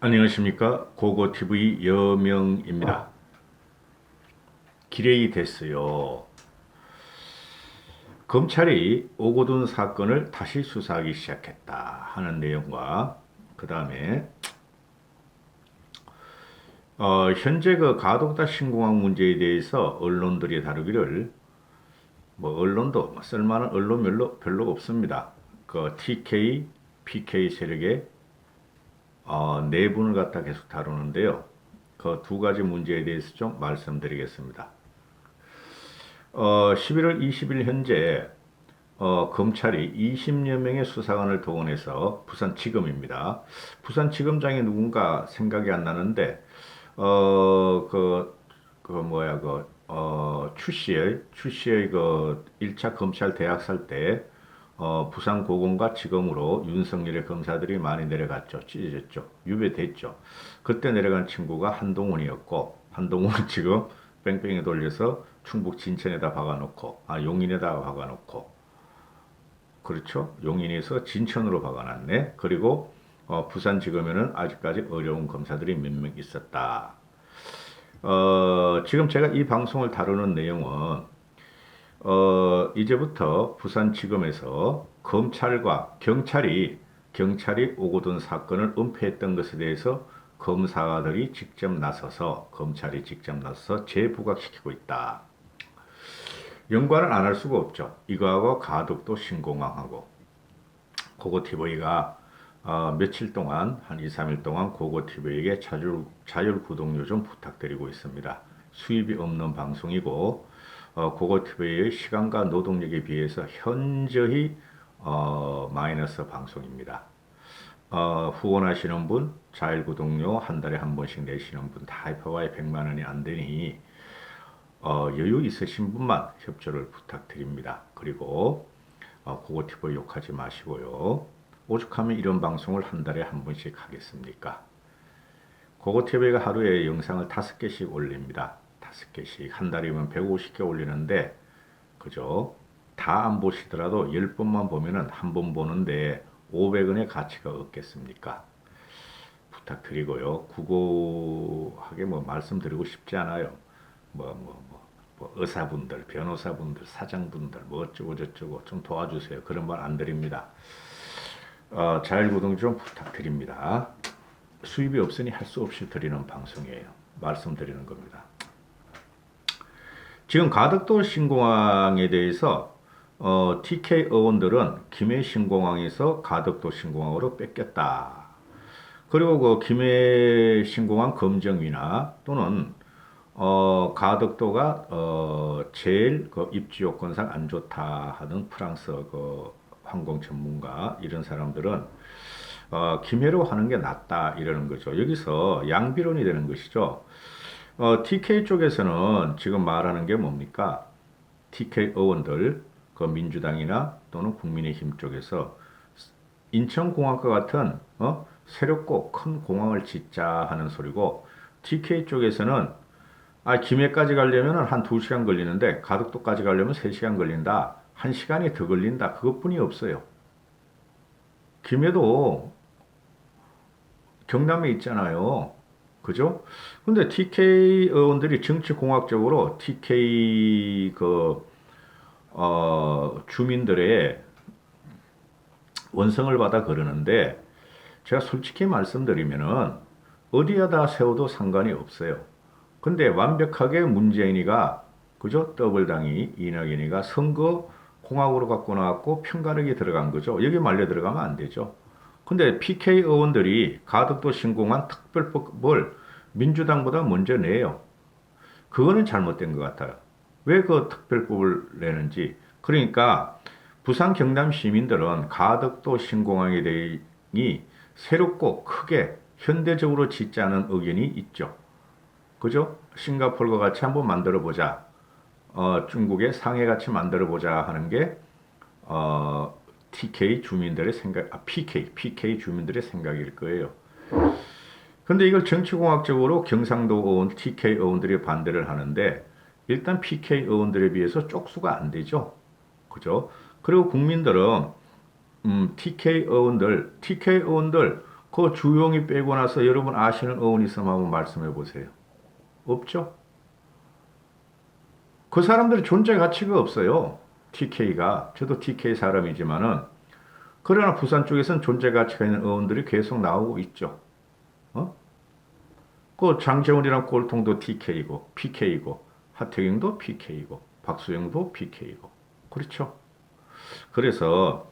안녕하십니까. 고고TV 여명입니다. 기레이 됐어요. 검찰이 오고돈 사건을 다시 수사하기 시작했다 하는 내용과 그 다음에 현재 그 가덕다 신공항 문제에 대해서 언론들이 다루기를 언론도 쓸만한 언론 별로 없습니다. 그 TK, PK 세력의 내분을 갖다 계속 다루는데요. 그 두 가지 문제에 대해서 좀 말씀드리겠습니다. 11월 20일 현재 검찰이 20여 명의 수사관을 동원해서 부산지검입니다. 부산지검장이 누군가 생각이 안 나는데 출시의 그 1차 검찰 대학살 때 부산고검과 지검으로 윤석열의 검사들이 많이 내려갔죠. 찢어졌죠. 유배됐죠. 그때 내려간 친구가 한동훈이었고, 한동훈은 지금 뺑뺑이 돌려서 충북 진천에다 박아놓고, 용인에다가 박아놓고, 그렇죠. 용인에서 진천으로 박아놨네. 그리고 부산지검에는 아직까지 어려운 검사들이 몇 명 있었다. 지금 제가 이 방송을 다루는 내용은 이제부터 부산지검에서 검찰과 경찰이 오고돈 사건을 은폐했던 것에 대해서 검사들이 직접 나서서 검찰이 직접 나서서 재부각시키고 있다. 연관을 안 할 수가 없죠. 이거하고 가덕도 신공항하고 고고TV가 며칠 동안 한 2, 3일 동안 고고TV에게 자율 구독료 좀 부탁드리고 있습니다. 수입이 없는 방송이고 고고TV의 시간과 노동력에 비해서 현저히 마이너스 방송입니다. 후원하시는 분, 자율구독료 한 달에 한 번씩 내시는 분 다 합해봐야 100만 원이 안 되니 여유 있으신 분만 협조를 부탁드립니다. 그리고 고고TV 욕하지 마시고요. 오죽하면 이런 방송을 한 달에 한 번씩 하겠습니까? 고고TV가 하루에 영상을 5개씩 올립니다. 5개씩. 한 달이면 150개 올리는데 그죠? 다 안 보시더라도 10번만 보면은 한 번 보는데 500원의 가치가 없겠습니까? 부탁드리고요. 구고하게 말씀드리고 싶지 않아요. 의사분들, 변호사분들, 사장분들, 어쩌고 저쩌고 좀 도와주세요. 그런 말 안 드립니다. 자율구독 좀 부탁드립니다. 수입이 없으니 할 수 없이 드리는 방송이에요. 말씀드리는 겁니다. 지금 가덕도 신공항에 대해서 TK 의원들은 김해 신공항에서 가덕도 신공항으로 뺏겼다. 그리고 그 김해 신공항 검정위나 또는 가덕도가 제일 그 입지 요건상 안 좋다 하는 프랑스 그 항공 전문가 이런 사람들은 김해로 하는 게 낫다 이러는 거죠. 여기서 양비론이 되는 것이죠. TK 쪽에서는 지금 말하는 게 뭡니까? TK 의원들, 그 민주당이나 또는 국민의힘 쪽에서 인천공항과 같은 새롭고 큰 공항을 짓자 하는 소리고 TK 쪽에서는 김해까지 가려면 한 2시간 걸리는데 가덕도까지 가려면 3시간 걸린다. 1시간이 더 걸린다. 그것뿐이 없어요. 김해도 경남에 있잖아요. 그죠? 근데 TK 의원들이 정치공학적으로 TK 주민들의 원성을 받아 그러는데 제가 솔직히 말씀드리면은 어디에다 세워도 상관이 없어요. 근데 완벽하게 문재인이가 그죠? 더블당이 이낙연이가 선거 공학으로 갖고 나왔고 편가르기 들어간 거죠. 여기 말려 들어가면 안 되죠. 근데 PK 의원들이 가덕도 신공항 특별법을 민주당보다 먼저 내요. 그거는 잘못된 것 같아요. 왜 그 특별법을 내는지. 그러니까 부산 경남 시민들은 가덕도 신공항에 대해 새롭고 크게 현대적으로 짓자는 의견이 있죠. 그죠? 싱가포르와 같이 한번 만들어 보자. 중국의 상해 같이 만들어 보자 하는 게 TK 주민들의 생각, PK 주민들의 생각일 거예요. 근데 이걸 정치공학적으로 경상도 의원, TK 의원들이 반대를 하는데 일단 PK 의원들에 비해서 쪽수가 안 되죠. 그죠? 그리고 국민들은 TK 의원들 그 주용이 빼고 나서 여러분 아시는 어원 있으면 한번 말씀해 보세요. 없죠? 그 사람들의 존재 가치가 없어요. TK가. 저도 TK 사람이지만은, 그러나 부산 쪽에서는 존재 가치가 있는 어원들이 계속 나오고 있죠. 어? 그 장재훈이랑 꼴통도 TK이고, PK이고, 하태경도 PK이고, 박수영도 PK이고. 그렇죠? 그래서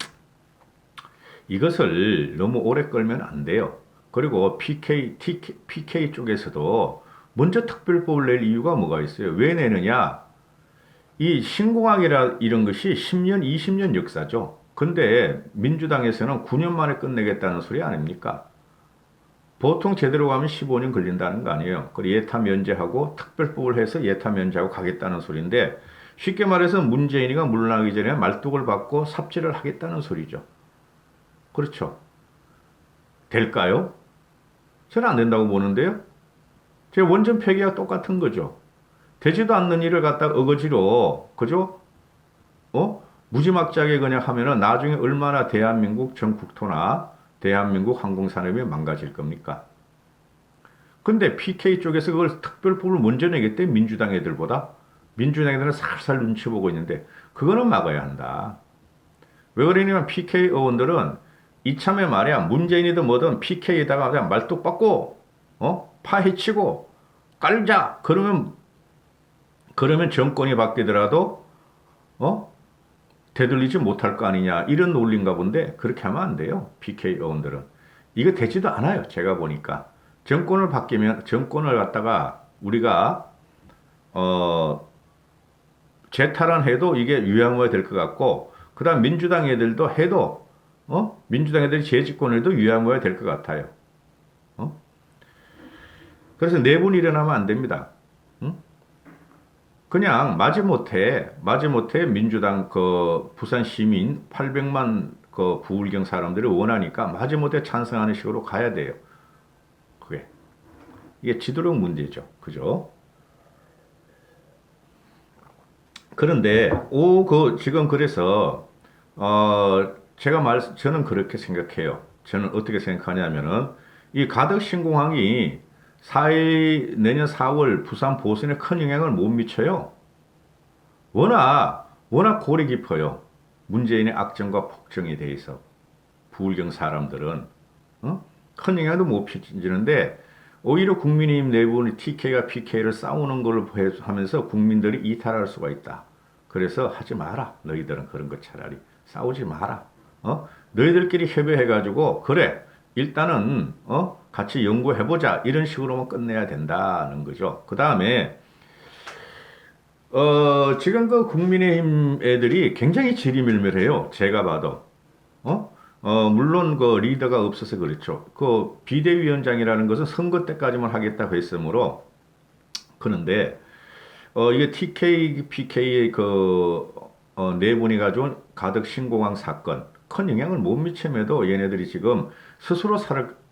이것을 너무 오래 끌면 안 돼요. 그리고 PK 쪽에서도 먼저 특별법을 낼 이유가 뭐가 있어요? 왜 내느냐? 이 신공항이라 이런 것이 10년, 20년 역사죠. 근데 민주당에서는 9년 만에 끝내겠다는 소리 아닙니까? 보통 제대로 가면 15년 걸린다는 거 아니에요. 그 예타 면제하고 특별법을 해서 예타 면제하고 가겠다는 소리인데, 쉽게 말해서 문재인이가 물러나기 전에 말뚝을 받고 삽질을 하겠다는 소리죠. 그렇죠. 될까요? 저는 안 된다고 보는데요. 제 원전 폐기와 똑같은 거죠. 되지도 않는 일을 갖다가 어거지로, 그죠? 무지막지하게 그냥 하면은 나중에 얼마나 대한민국 전 국토나 대한민국 항공산업이 망가질 겁니까? 근데 PK 쪽에서 그걸 특별법을 먼저 내겠대, 민주당 애들보다. 민주당 애들은 살살 눈치 보고 있는데, 그거는 막아야 한다. 왜 그러냐면 PK 의원들은 이참에 말이야, 문재인이든 뭐든 PK에다가 그냥 말뚝 받고, 파헤치고, 깔자! 그러면 정권이 바뀌더라도, 어? 되돌리지 못할 거 아니냐. 이런 논리인가 본데, 그렇게 하면 안 돼요. PK 의원들은. 이거 되지도 않아요. 제가 보니까. 정권을 갖다가 우리가, 재탈환해도 이게 유야무야 될 것 같고, 그 다음 민주당 애들도 해도, 민주당 애들이 재집권해도 유야무야 될 것 같아요. 그래서 내분이 일어나면 안 됩니다. 그냥 마지못해 민주당 그 부산 시민 800만 그 부울경 사람들이 원하니까 마지못해 찬성하는 식으로 가야 돼요. 그게. 이게 지도력 문제죠. 그죠? 그런데, 지금 그래서, 저는 그렇게 생각해요. 저는 어떻게 생각하냐면은, 이 가덕 신공항이 내년 4월 부산 보선에 큰 영향을 못 미쳐요. 워낙 골이 깊어요. 문재인의 악정과 폭정에 대해서. 부울경 사람들은, 큰 영향도 못 미치는데, 오히려 국민의힘 내부는 TK가 PK를 싸우는 걸 하면서 국민들이 이탈할 수가 있다. 그래서 하지 마라. 너희들은 그런 거 차라리. 싸우지 마라. 너희들끼리 협의해가지고, 그래. 일단은, 같이 연구해보자. 이런 식으로만 끝내야 된다는 거죠. 그 다음에, 지금 그 국민의힘 애들이 굉장히 지리멸멸해요. 제가 봐도. 물론 그 리더가 없어서 그렇죠. 그 비대위원장이라는 것은 선거 때까지만 하겠다고 했으므로, 그런데, 이게 TK, PK의 네 분이 가져온 가덕 신공항 사건, 큰 영향을 못 미침에도 얘네들이 지금 스스로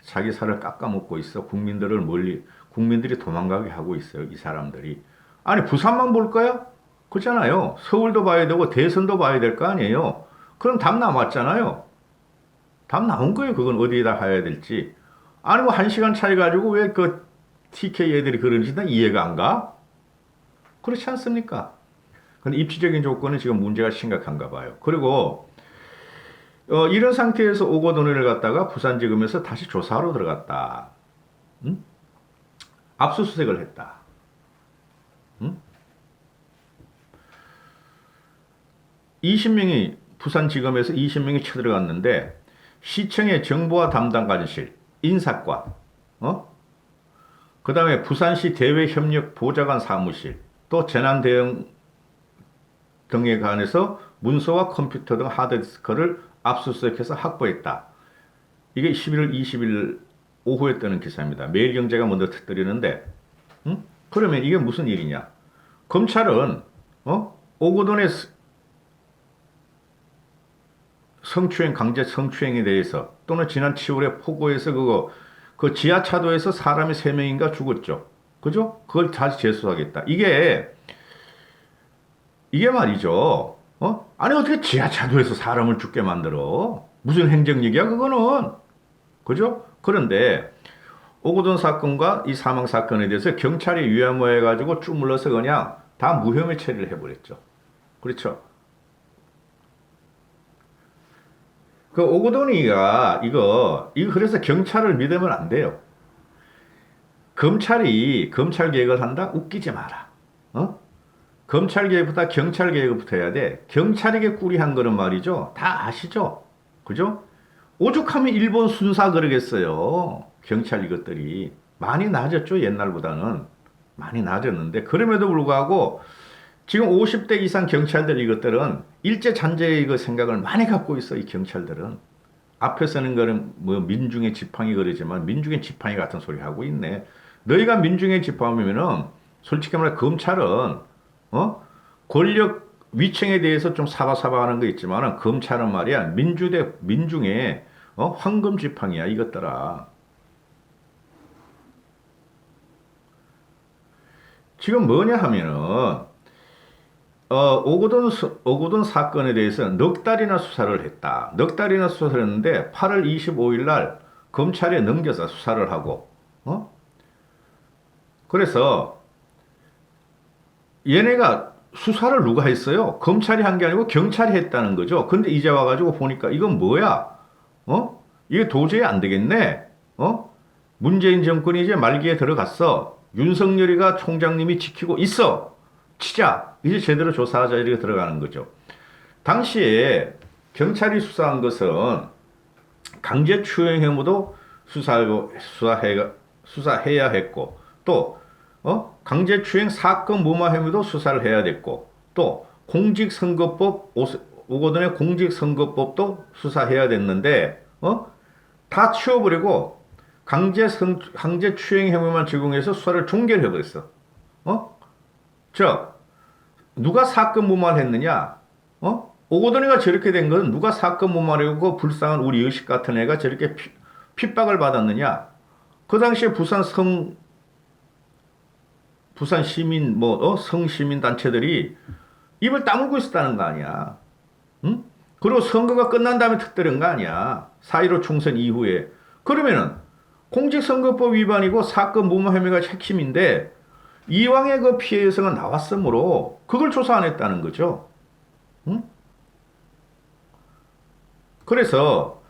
자기 살을 깎아먹고 있어. 국민들이 도망가게 하고 있어요. 이 사람들이. 아니, 부산만 볼 거야? 그렇잖아요. 서울도 봐야 되고, 대선도 봐야 될 거 아니에요. 그럼 답 남았잖아요. 답 나온 거예요. 그건 어디에다 해야 될지. 아니, 뭐, 1시간 차이 가지고 왜 그 TK 애들이 그런지 난 이해가 안 가? 그렇지 않습니까? 근데 입지적인 조건은 지금 문제가 심각한가 봐요. 그리고, 이런 상태에서 오거돈을 갖다가 부산지검에서 다시 조사하러 들어갔다. 응? 압수수색을 했다. 응? 부산지검에서 20명이 쳐들어갔는데, 시청의 정보화 담당 관실, 인사과, 그 다음에 부산시 대외협력 보좌관 사무실, 또 재난대응 등에 관해서 문서와 컴퓨터 등 하드디스크를 압수수색해서 확보했다. 이게 11월 20일 오후에 뜨는 기사입니다. 매일경제가 먼저 터뜨리는데, 그러면 이게 무슨 일이냐? 검찰은 오거돈의 강제 성추행에 대해서, 또는 지난 7월에 포고에서 그 지하차도에서 사람이 3명인가 죽었죠. 그죠? 그걸 다시 재수하겠다. 이게 말이죠. 아니, 어떻게 지하차도에서 사람을 죽게 만들어? 무슨 행정력이야, 그거는? 그죠? 그런데 오거돈 사건과 이 사망 사건에 대해서 경찰이 위험해가지고 쭉 물러서 그냥 다 무혐의 처리를 해버렸죠. 그렇죠. 그 오거돈이가 이거 그래서 경찰을 믿으면 안 돼요. 검찰이 검찰 개혁을 한다? 웃기지 마라. 어? 검찰 개혁보다 경찰 개혁부터 해야 돼. 경찰에게 꾸리한 거는 말이죠. 다 아시죠? 그죠? 오죽하면 일본 순사 그러겠어요. 경찰 이것들이. 많이 낮았죠. 옛날보다는. 많이 낮았는데 그럼에도 불구하고 지금 50대 이상 경찰들 이것들은 일제 잔재의 이거 생각을 많이 갖고 있어. 이 경찰들은. 앞에 서는 거는 뭐 민중의 지팡이 그러지만 민중의 지팡이 같은 소리 하고 있네. 너희가 민중의 지팡이면은 솔직히 말해 검찰은 권력 위층에 대해서 좀 사바사바하는 거 있지만은 검찰은 말이야 민중의 황금 지팡이야 이것들아. 지금 뭐냐 하면은 오거돈 사건에 대해서 넉 달이나 수사를 했다. 넉 달이나 수사를 했는데 8월 25일 날 검찰에 넘겨서 수사를 하고 그래서 얘네가 수사를 누가 했어요? 검찰이 한 게 아니고 경찰이 했다는 거죠. 근데 이제 와가지고 보니까 이건 뭐야? 이게 도저히 안 되겠네. 문재인 정권이 이제 말기에 들어갔어. 윤석열이가 총장님이 지키고 있어. 치자. 이제 제대로 조사하자 이렇게 들어가는 거죠. 당시에 경찰이 수사한 것은 강제추행 혐의도 수사해야 했고 또 강제추행 사건 무마 혐의도 수사를 해야 됐고 또 공직선거법 오거돈의 공직선거법도 수사해야 됐는데 다 치워버리고 강제추행 혐의만 적용해서 수사를 종결해버렸어. 즉 누가 사건 무마를 했느냐? 오거돈이가 저렇게 된 건 누가 사건 무마를 하고 불쌍한 우리 의식 같은 애가 저렇게 핍박을 받았느냐? 그 당시에 부산 시민 성시민 단체들이 입을 다물고 있었다는 거 아니야. 응? 그리고 선거가 끝난 다음에 터뜨린 거 아니야. 4.15 총선 이후에. 그러면은 공직선거법 위반이고 사건 무마 혐의가 핵심인데 이왕의 그 피해 여성은 나왔으므로 그걸 조사 안 했다는 거죠. 응? 그래서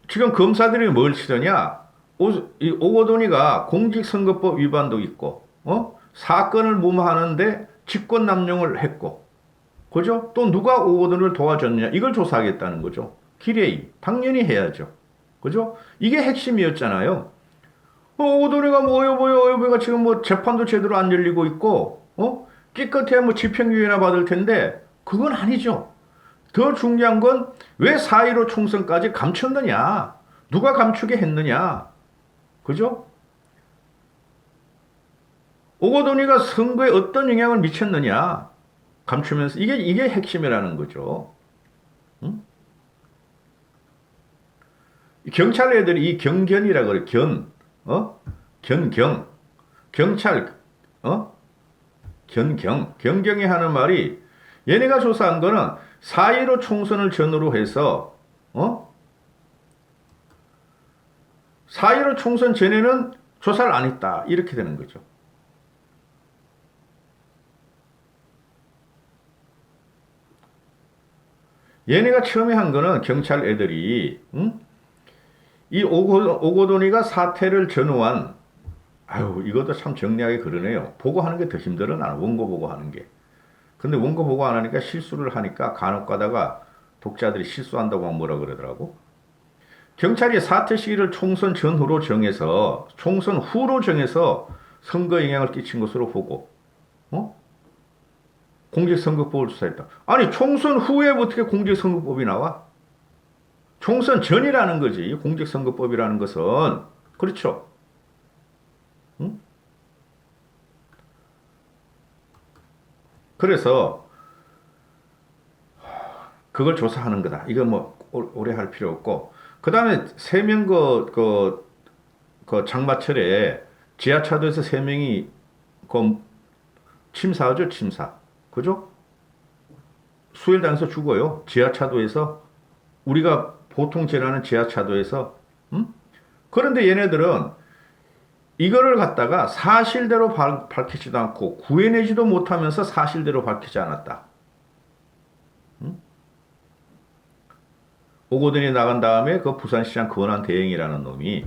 지금 검사들이 뭘 치더냐? 오거돈이가 공직선거법 위반도 있고, 사건을 무마하는데 직권남용을 했고, 그죠? 또 누가 오거돈을 도와줬느냐? 이걸 조사하겠다는 거죠. 기레이. 당연히 해야죠. 그죠? 이게 핵심이었잖아요. 오거돈이가 어여보가 지금 뭐 재판도 제대로 안 열리고 있고, 끼끗해야 뭐 집행유예나 받을 텐데, 그건 아니죠. 더 중요한 건 왜 4.15 총선까지 감췄느냐? 누가 감추게 했느냐? 그죠? 오거돈이가 선거에 어떤 영향을 미쳤느냐? 감추면서 이게 핵심이라는 거죠. 응? 경찰 애들이 이 경견이라 그래. 경찰 경경이 하는 말이 얘네가 조사한 거는 4.15 총선을 전후로 해서 4.15 총선 전에는 조사를 안 했다. 이렇게 되는 거죠. 얘네가 처음에 한 거는 경찰 애들이 이 오거돈이가 사태를 전후한 이것도 참 정리하기 그러네요. 보고하는 게 더 힘들어 나는 원고 보고하는 게. 근데 원고 보고 안 하니까 실수를 하니까 간혹 가다가 독자들이 실수한다고 하면 뭐라 그러더라고. 경찰이 사퇴 시기를 총선 전후로 정해서 총선 후로 정해서 선거 영향을 끼친 것으로 보고 공직선거법을 수사했다. 아니 총선 후에 어떻게 공직선거법이 나와? 총선 전이라는 거지. 공직선거법이라는 것은. 그렇죠. 응? 그래서 그걸 조사하는 거다. 이거 뭐 오래 할 필요 없고. 그 다음에 3명 그 장마철에 지하차도에서 3명이 그 침사하죠. 침사. 그죠? 수혈당해서 죽어요. 지하차도에서 우리가 보통 지나는 지하차도에서 그런데 얘네들은 이거를 갖다가 사실대로 밝히지도 않고 구해내지도 못하면서 사실대로 밝히지 않았다. 응? 오거돈이 나간 다음에 그 부산시장 권한 대행이라는 놈이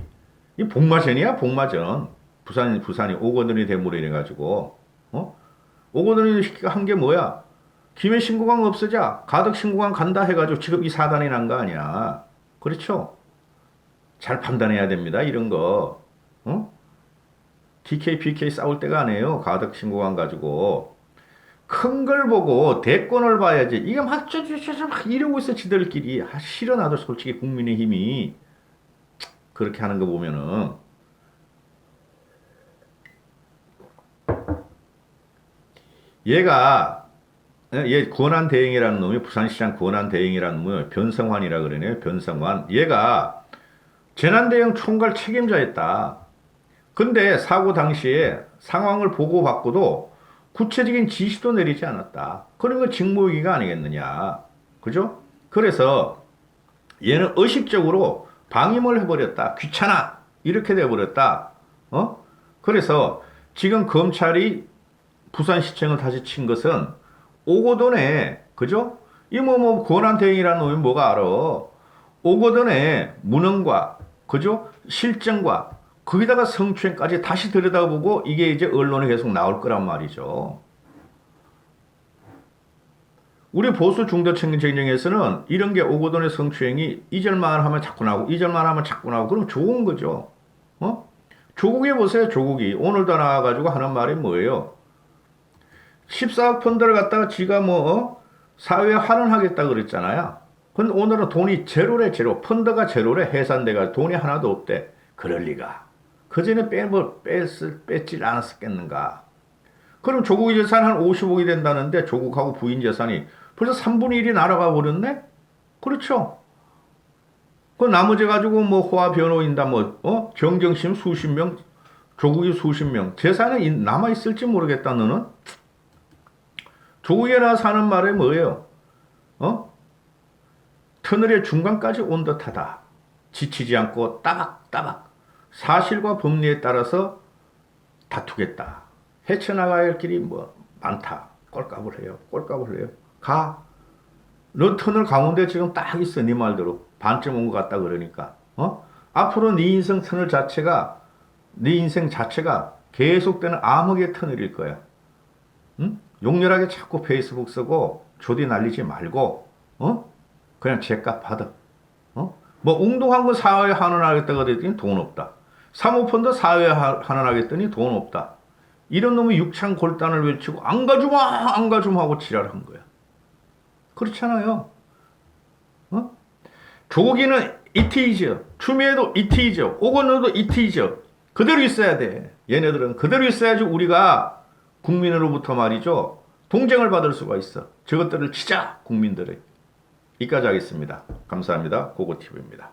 이 복마전이야 복마전. 부산이 오거돈이 대물이 해가지고 어? 오거돈이 한 게 뭐야? 김해 신고강 없애자. 가덕 신고강 간다 해가지고 지금 이 사단이 난 거 아니야. 그렇죠? 잘 판단해야 됩니다. 이런 거. 어? TK, PK 싸울 때가 아니에요. 가덕 신고강 가지고. 큰 걸 보고 대권을 봐야지. 이게 막 쩌쩌쩌 막 이러고 있어 지들끼리. 아, 싫어 나도 솔직히 국민의힘이 그렇게 하는 거 보면은 얘가 얘 권한 대행이라는 놈이 부산시장 권한 대행이라는 놈이 변성환이라 그러네요. 변성환. 얘가 재난대응 총괄 책임자였다. 근데 사고 당시에 상황을 보고받고도 구체적인 지시도 내리지 않았다. 그런 건 직무유기가 아니겠느냐. 그죠? 그래서 얘는 의식적으로 방임을 해버렸다. 귀찮아. 이렇게 돼버렸다. 어? 그래서 지금 검찰이 부산시청을 다시 친 것은 오거돈의, 그죠? 이 권한대행이라는 놈이 뭐가 알아? 오거돈의 무능과, 그죠? 실정과, 거기다가 성추행까지 다시 들여다보고 이게 이제 언론에 계속 나올 거란 말이죠. 우리 보수 중도층 정쟁에서는 이런 게 오거돈의 성추행이 이절만 하면 자꾸 나오고 이절만 하면 자꾸 나오고 그럼 좋은 거죠. 어? 조국이 보세요. 조국이 오늘도 나와가지고 하는 말이 뭐예요? 14억 펀드를 갖다가 지가 사회에 환원하겠다 그랬잖아요. 근데 오늘은 돈이 제로래 제로. 펀드가 제로래 해산돼가 돈이 하나도 없대. 그럴 리가. 그전에 뺐질 않았겠는가. 그럼 조국의 재산 한 50억이 된다는데 조국하고 부인 재산이 벌써 3분의 1이 날아가 버렸네? 그렇죠. 그 나머지 가지고 호화 변호인다 정경심 수십 명, 조국이 수십 명. 재산이 남아있을지 모르겠다 너는? 조국에 나와서 하는 말이 뭐예요? 터널의 중간까지 온 듯하다. 지치지 않고 따박따박 사실과 법리에 따라서 다투겠다. 헤쳐나가야 할 길이 많다. 꼴값을 해요. 꼴값을 해요. 가. 너 터널 가운데 지금 딱 있어. 네 말대로. 반쯤 온 것 같다 그러니까. 앞으로 네 인생 터널 자체가 네 인생 자체가 계속되는 암흑의 터널일 거야. 응? 용렬하게 자꾸 페이스북 쓰고 조디 날리지 말고 그냥 제값 받아. 웅동한 거 사회에 환원하겠다고 그랬더니 돈 없다. 사모펀드 사회에 환원하겠더니 돈 없다. 이런 놈이 육창 골단을 외치고 안 가주마 안 가주마 하고 지랄한 거야. 그렇잖아요. 조국이는 이티이죠. 추미애도 이티이죠. 오건호도 이티이죠. 그대로 있어야 돼. 얘네들은 그대로 있어야지 우리가 국민으로부터 말이죠. 동정을 받을 수가 있어. 저것들을 치자 국민들의. 여기까지 하겠습니다. 감사합니다. 고고TV입니다.